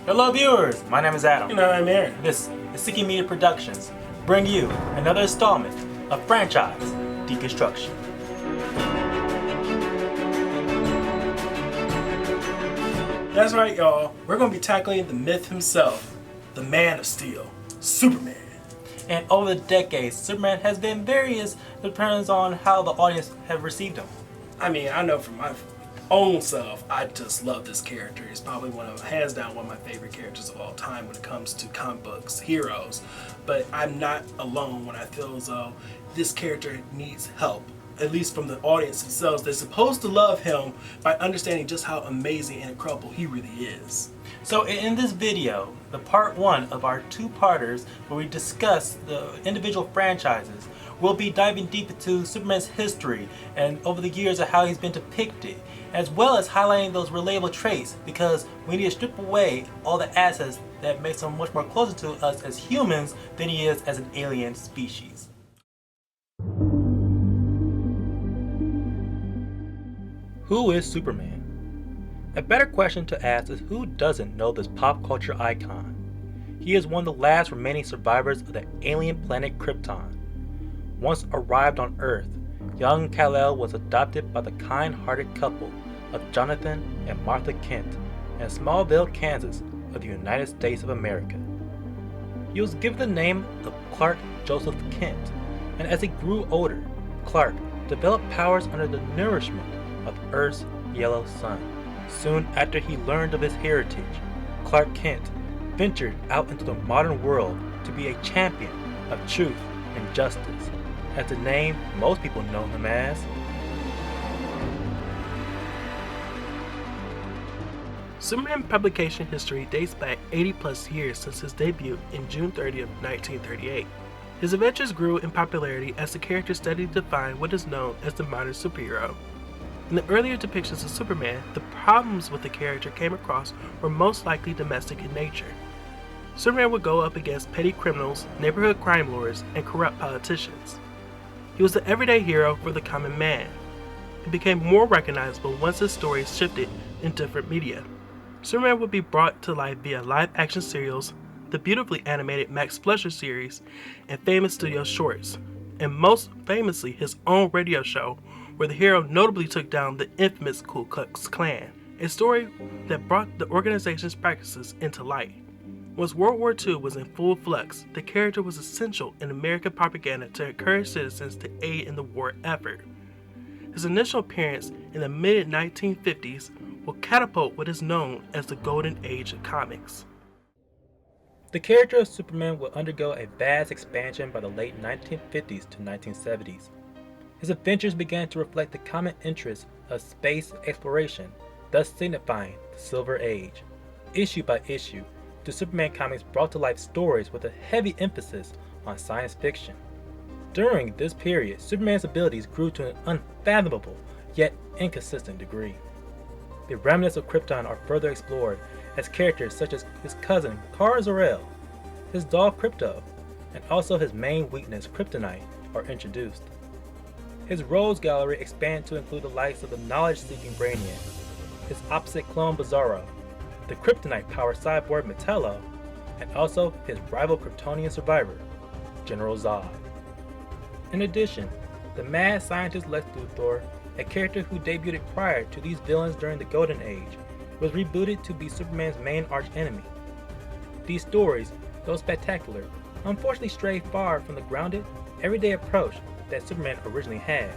Hello viewers, my name is Adam. And I'm Aaron. This is Seeking Media Productions, bring you another installment of franchise Deconstruction. That's right, y'all. We're going to be tackling the myth himself, the Man of Steel, Superman. And over the decades, Superman has been various, depends on how the audience have received him. I mean, I know for my own self, I just love this character. He's probably hands down one of my favorite characters of all time when it comes to comic books, heroes. But I'm not alone when I feel as though this character needs help, at least from the audience themselves. They're supposed to love him by understanding just how amazing and incredible he really is. So in this video, the part one of our two-parters where we discuss the individual franchises, we'll be diving deep into Superman's history and over the years of how he's been depicted, as well as highlighting those relatable traits, because we need to strip away all the assets that makes him much more closer to us as humans than he is as an alien species. Who is Superman? A better question to ask is who doesn't know this pop culture icon? He is one of the last remaining survivors of the alien planet Krypton. Once arrived on Earth, young Kal-El was adopted by the kind-hearted couple of Jonathan and Martha Kent in Smallville, Kansas of the United States of America. He was given the name of Clark Joseph Kent, and as he grew older, Clark developed powers under the nourishment of Earth's yellow sun. Soon after he learned of his heritage, Clark Kent ventured out into the modern world to be a champion of truth and justice, as the name most people know him as. Superman publication history dates back 80 plus years since his debut in June 30th, 1938. His adventures grew in popularity as the character steadily defined what is known as the modern superhero. In the earlier depictions of Superman, the problems with the character came across were most likely domestic in nature. Superman would go up against petty criminals, neighborhood crime lords, and corrupt politicians. He was the everyday hero for the common man. He became more recognizable once his stories shifted in different media. Superman would be brought to life via live-action serials, the beautifully animated Max Fleischer series, and famous studio shorts, and most famously his own radio show, where the hero notably took down the infamous Ku Klux Klan, a story that brought the organization's practices into light. Once World War II was in full flux, the character was essential in American propaganda to encourage citizens to aid in the war effort. His initial appearance in the mid-1950s will catapult what is known as the Golden Age of comics. The character of Superman would undergo a vast expansion by the late 1950s to 1970s. His adventures began to reflect the common interests of space exploration, thus signifying the Silver Age. Issue by issue, the Superman comics brought to life stories with a heavy emphasis on science fiction. During this period, Superman's abilities grew to an unfathomable yet inconsistent degree. The remnants of Krypton are further explored as characters such as his cousin Kal-El, his doll Krypto, and also his main weakness Kryptonite are introduced. His rogues gallery expanded to include the likes of the knowledge-seeking Brainiac, his opposite clone Bizarro, the Kryptonite-powered cyborg Metallo, and also his rival Kryptonian survivor, General Zod. In addition, the mad scientist Lex Luthor, a character who debuted prior to these villains during the Golden Age, was rebooted to be Superman's main archenemy. These stories, though spectacular, unfortunately stray far from the grounded, everyday approach that Superman originally had,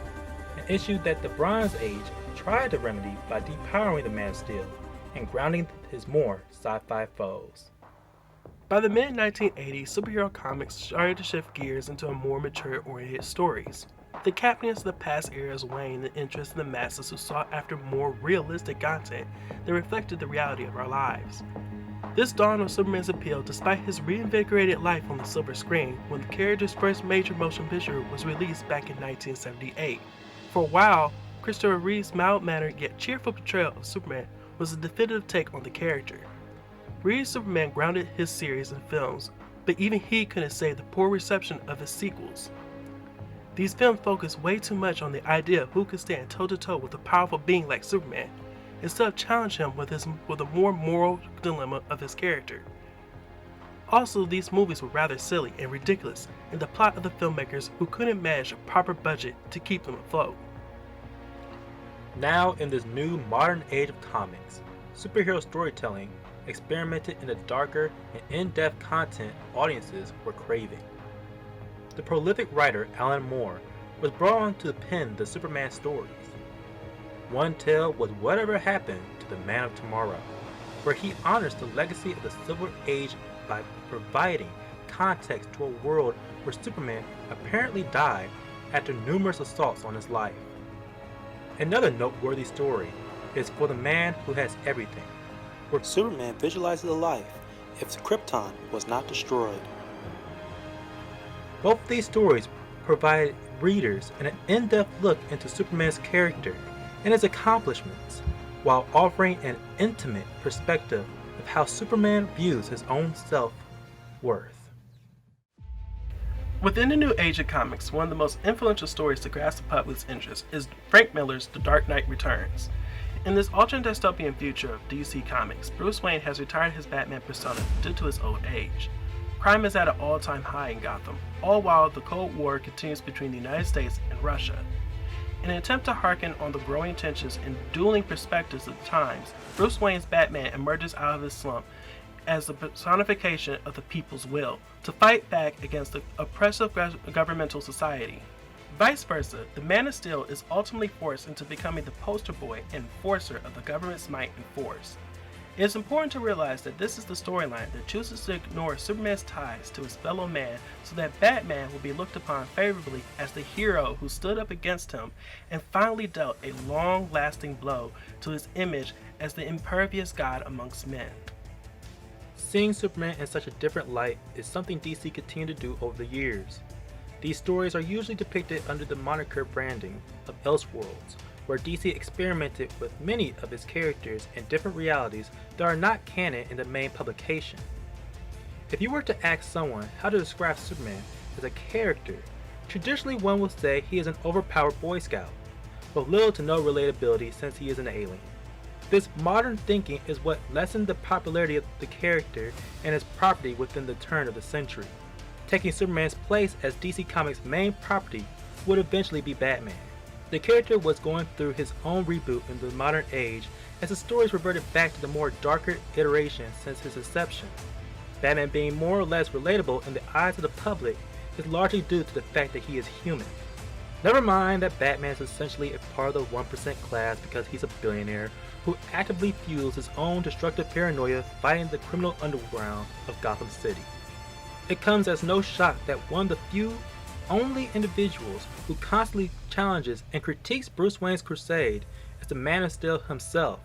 an issue that the Bronze Age tried to remedy by depowering the Man of Steel and grounding his more sci-fi foes. By the mid-1980s, superhero comics started to shift gears into a more mature-oriented stories. The captains of the past eras waned the interest of the masses who sought after more realistic content that reflected the reality of our lives. This dawned on Superman's appeal despite his reinvigorated life on the silver screen when the character's first major motion picture was released back in 1978. For a while, Christopher Reeve's mild-mannered yet cheerful portrayal of Superman was a definitive take on the character. Reeve's Superman grounded his series in films, but even he couldn't save the poor reception of his sequels. These films focused way too much on the idea of who could stand toe-to-toe with a powerful being like Superman, instead of challenge him with the more moral dilemma of his character. Also, these movies were rather silly and ridiculous in the plot of the filmmakers who couldn't manage a proper budget to keep them afloat. Now, in this new modern age of comics, superhero storytelling experimented in the darker and in-depth content audiences were craving. The prolific writer Alan Moore was brought on to pen the Superman stories. One tale was Whatever Happened to the Man of Tomorrow, where he honors the legacy of the Silver Age by providing context to a world where Superman apparently died after numerous assaults on his life. Another noteworthy story is For the Man Who Has Everything, where Superman visualizes a life if Krypton was not destroyed. Both these stories provide readers an in-depth look into Superman's character and his accomplishments, while offering an intimate perspective of how Superman views his own self-worth. Within the new age of comics, one of the most influential stories to grasp the public's interest is Frank Miller's The Dark Knight Returns. In this alternate dystopian future of DC Comics, Bruce Wayne has retired his Batman persona due to his old age. Crime is at an all-time high in Gotham, all while the Cold War continues between the United States and Russia. In an attempt to hearken on the growing tensions and dueling perspectives of the times, Bruce Wayne's Batman emerges out of his slump as the personification of the people's will to fight back against the oppressive governmental society. Vice versa, the Man of Steel is ultimately forced into becoming the poster boy and enforcer of the government's might and force. It is important to realize that this is the storyline that chooses to ignore Superman's ties to his fellow man so that Batman will be looked upon favorably as the hero who stood up against him and finally dealt a long-lasting blow to his image as the impervious god amongst men. Seeing Superman in such a different light is something DC continued to do over the years. These stories are usually depicted under the moniker branding of Elseworlds, where DC experimented with many of its characters in different realities that are not canon in the main publication. If you were to ask someone how to describe Superman as a character, traditionally one will say he is an overpowered Boy Scout, with little to no relatability since he is an alien. This modern thinking is what lessened the popularity of the character and his property within the turn of the century. Taking Superman's place as DC Comics' main property would eventually be Batman. The character was going through his own reboot in the modern age as the stories reverted back to the more darker iteration since his inception. Batman being more or less relatable in the eyes of the public is largely due to the fact that he is human. Never mind that Batman is essentially a part of the 1% class because he's a billionaire who actively fuels his own destructive paranoia fighting the criminal underground of Gotham City. It comes as no shock that one of the few only individuals who constantly challenges and critiques Bruce Wayne's crusade is the Man of Steel himself,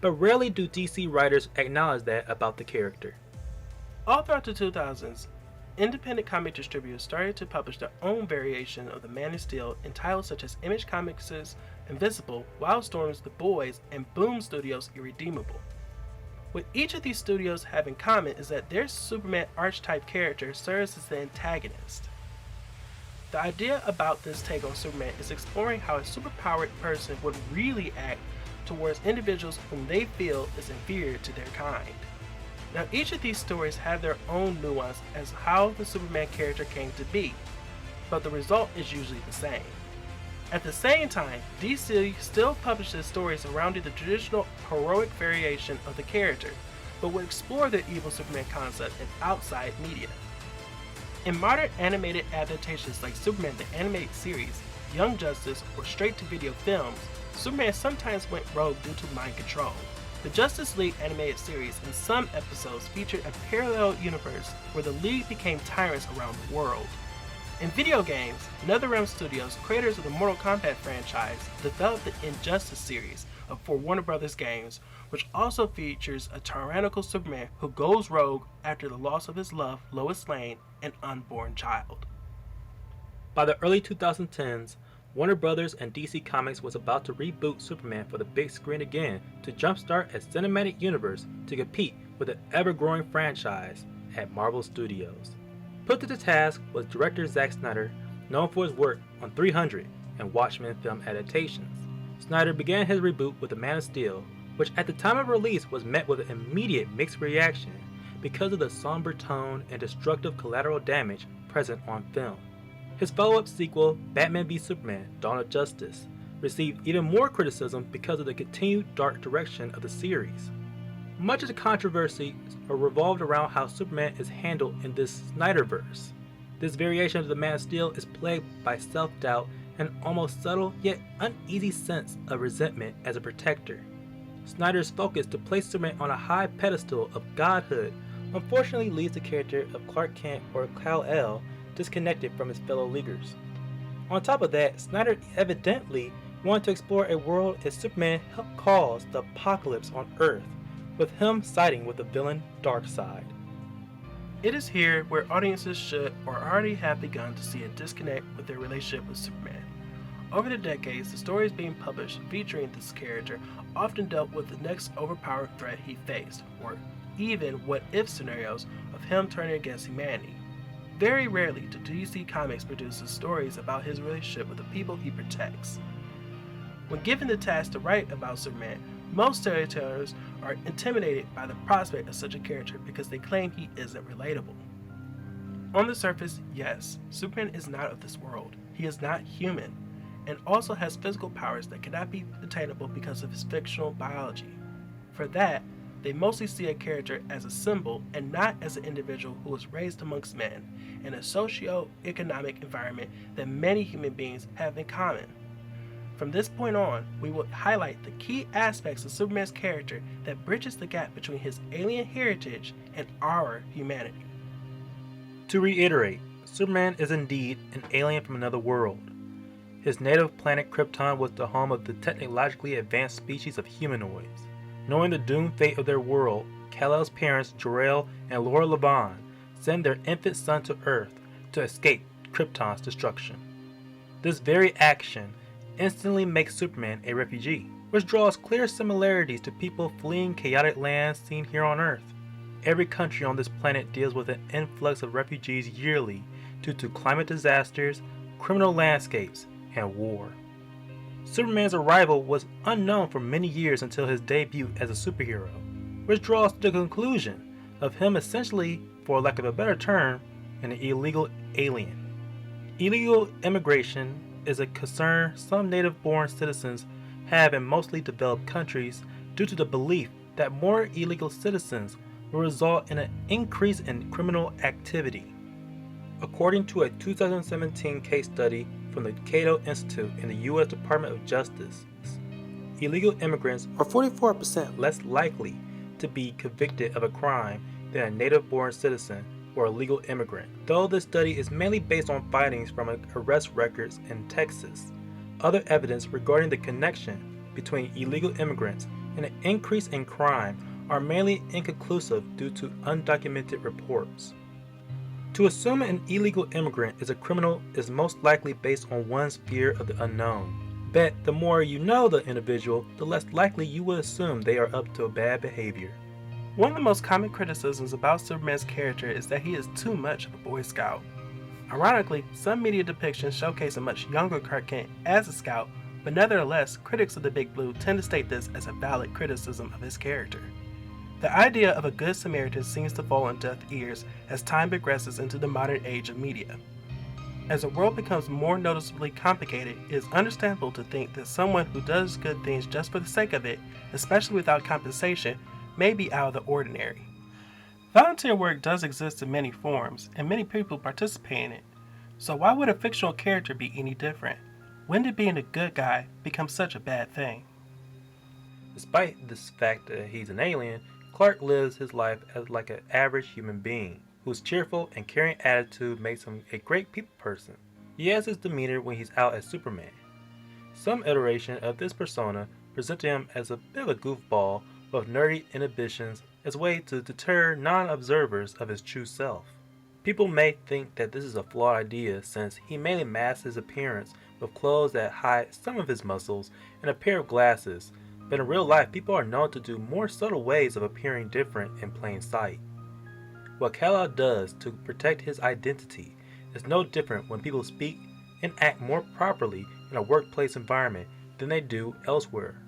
but rarely do DC writers acknowledge that about the character. All throughout the 2000s, independent comic distributors started to publish their own variation of the Man of Steel in titles such as Image Comics' Invincible, Wildstorm's The Boys, and Boom Studios' Irredeemable. What each of these studios have in common is that their Superman archetype character serves as the antagonist. The idea about this take on Superman is exploring how a superpowered person would really act towards individuals whom they feel is inferior to their kind. Now, each of these stories have their own nuance as how the Superman character came to be, but the result is usually the same. At the same time, DC still publishes stories surrounding the traditional heroic variation of the character, but will explore the evil Superman concept in outside media. In modern animated adaptations like Superman the Animated Series, Young Justice, or straight-to-video films, Superman sometimes went rogue due to mind control. The Justice League animated series in some episodes featured a parallel universe where the League became tyrants around the world. In video games, NetherRealm Studios, creators of the Mortal Kombat franchise, developed the Injustice series for Warner Bros. Games, which also features a tyrannical Superman who goes rogue after the loss of his love, Lois Lane, an unborn child. By the early 2010s, Warner Bros. And DC Comics was about to reboot Superman for the big screen again to jumpstart a cinematic universe to compete with the ever-growing franchise at Marvel Studios. Put to the task was director Zack Snyder, known for his work on 300 and Watchmen film adaptations. Snyder began his reboot with The Man of Steel, which at the time of release was met with an immediate mixed reaction because of the somber tone and destructive collateral damage present on film. His follow-up sequel, Batman v Superman: Dawn of Justice, received even more criticism because of the continued dark direction of the series. Much of the controversy revolved around how Superman is handled in this Snyder Verse. This variation of the Man of Steel is plagued by self-doubt and an almost subtle yet uneasy sense of resentment as a protector. Snyder's focus to place Superman on a high pedestal of godhood unfortunately leaves the character of Clark Kent or Kal-El disconnected from his fellow Leaguers. On top of that, Snyder evidently wanted to explore a world as Superman helped cause the apocalypse on Earth, with him siding with the villain Darkseid. It is here where audiences should or already have begun to see a disconnect with their relationship with Superman. Over the decades, the stories being published featuring this character often dealt with the next overpowered threat he faced, or even what-if scenarios of him turning against humanity. Very rarely do DC Comics produce stories about his relationship with the people he protects. When given the task to write about Superman, most storytellers are intimidated by the prospect of such a character because they claim he isn't relatable. On the surface, yes, Superman is not of this world. He is not human, and also has physical powers that cannot be attainable because of his fictional biology. For that, they mostly see a character as a symbol and not as an individual who was raised amongst men in a socio-economic environment that many human beings have in common. From this point on, we will highlight the key aspects of Superman's character that bridges the gap between his alien heritage and our humanity. To reiterate, Superman is indeed an alien from another world. His native planet Krypton was the home of the technologically advanced species of humanoids. Knowing the doomed fate of their world, Kal-El's parents, Jor-El and Laura Levon, send their infant son to Earth to escape Krypton's destruction. This very action instantly makes Superman a refugee, which draws clear similarities to people fleeing chaotic lands seen here on Earth. Every country on this planet deals with an influx of refugees yearly due to climate disasters, criminal landscapes, and war. Superman's arrival was unknown for many years until his debut as a superhero, which draws to the conclusion of him essentially, for lack of a better term, an illegal alien. Illegal immigration is a concern some native-born citizens have in mostly developed countries due to the belief that more illegal citizens will result in an increase in criminal activity. According to a 2017 case study from the Cato Institute in the U.S. Department of Justice, illegal immigrants are 44% less likely to be convicted of a crime than a native-born citizen or a legal immigrant. Though this study is mainly based on findings from arrest records in Texas, other evidence regarding the connection between illegal immigrants and an increase in crime are mainly inconclusive due to undocumented reports. To assume an illegal immigrant is a criminal is most likely based on one's fear of the unknown. But the more you know the individual, the less likely you will assume they are up to bad behavior. One of the most common criticisms about Superman's character is that he is too much of a Boy Scout. Ironically, some media depictions showcase a much younger Clark Kent as a Scout, but nevertheless, critics of the Big Blue tend to state this as a valid criticism of his character. The idea of a good Samaritan seems to fall on deaf ears as time progresses into the modern age of media. As the world becomes more noticeably complicated, it is understandable to think that someone who does good things just for the sake of it, especially without compensation, may be out of the ordinary. Volunteer work does exist in many forms, and many people participate in it. So why would a fictional character be any different? When did being a good guy become such a bad thing? Despite this fact that he's an alien, Clark lives his life as like an average human being, whose cheerful and caring attitude makes him a great people person. He has his demeanor when he's out as Superman. Some iteration of this persona present him as a bit of a goofball with nerdy inhibitions as a way to deter non-observers of his true self. People may think that this is a flawed idea since he mainly masks his appearance with clothes that hide some of his muscles and a pair of glasses, but in real life people are known to do more subtle ways of appearing different in plain sight. What Kal-El does to protect his identity is no different when people speak and act more properly in a workplace environment than they do elsewhere.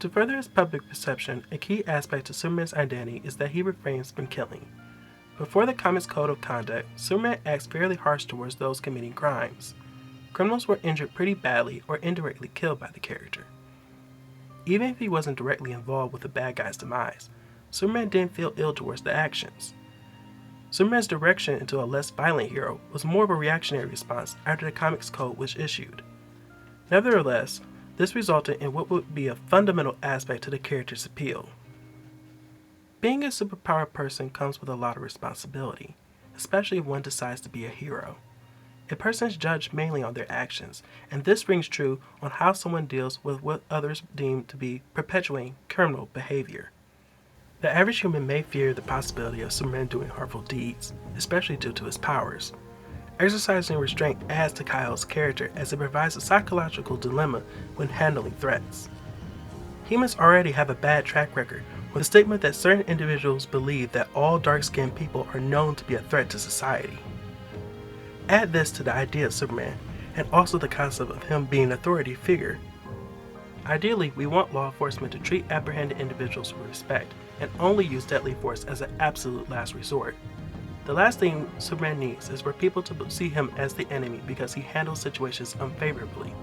To further his public perception, a key aspect of Superman's identity is that he refrains from killing. Before the comic's code of conduct, Superman acts fairly harsh towards those committing crimes. Criminals were injured pretty badly or indirectly killed by the character. Even if he wasn't directly involved with the bad guy's demise, Superman didn't feel ill towards the actions. Superman's direction into a less violent hero was more of a reactionary response after the comic's code was issued. Nevertheless, this resulted in what would be a fundamental aspect to the character's appeal. Being a superpowered person comes with a lot of responsibility, especially if one decides to be a hero. A person is judged mainly on their actions, and this rings true on how someone deals with what others deem to be perpetuating criminal behavior. The average human may fear the possibility of Superman doing harmful deeds, especially due to his powers. Exercising restraint adds to Kyle's character as it provides a psychological dilemma when handling threats. Humans already have a bad track record with the statement that certain individuals believe that all dark-skinned people are known to be a threat to society. Add this to the idea of Superman, and also the concept of him being an authority figure. Ideally, we want law enforcement to treat apprehended individuals with respect, and only use deadly force as an absolute last resort. The last thing Superman needs is for people to see him as the enemy because he handles situations unfavorably.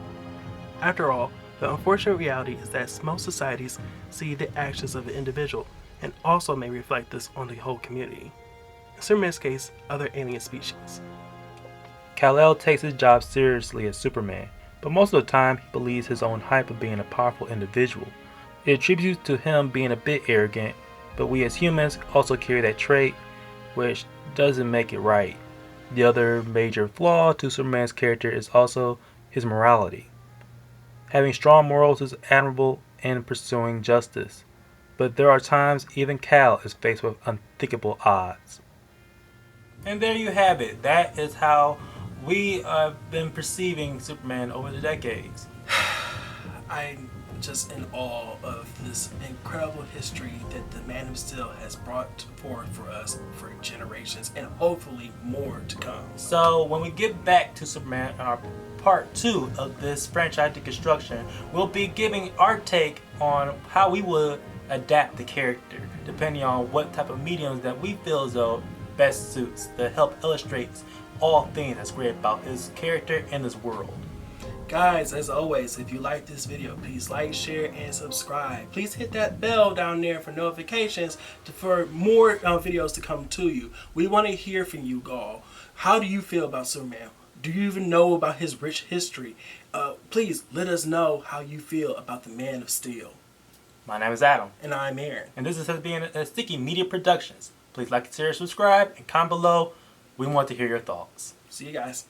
After all, the unfortunate reality is that most societies see the actions of an individual, and also may reflect this on the whole community. In Superman's case, other alien species. Kal-El takes his job seriously as Superman, but most of the time he believes his own hype of being a powerful individual. It attributes to him being a bit arrogant, but we as humans also carry that trait, which doesn't make it right. The other major flaw to Superman's character is also his morality. Having strong morals is admirable in pursuing justice, but there are times even Kal is faced with unthinkable odds. And there you have it. That is how we have been perceiving Superman over the decades. I'm just in awe of this incredible history that the Man of Steel has brought forth for us for generations and hopefully more to come. So when we get back to Superman in our part 2 of this franchise deconstruction, we'll be giving our take on how we would adapt the character, depending on what type of mediums that we feel as though best suits to help illustrates all things that's great about his character and his world. Guys, as always, if you like this video, please like, share, and subscribe. Please hit that bell down there for notifications for more videos to come to you. We want to hear from you all. How do you feel about Superman? Do you even know about his rich history? Please let us know how you feel about the Man of Steel. My name is Adam. And I'm Aaron. And this has been a Sticky Media Productions. Please like, share, subscribe, and comment below. We want to hear your thoughts. See you guys.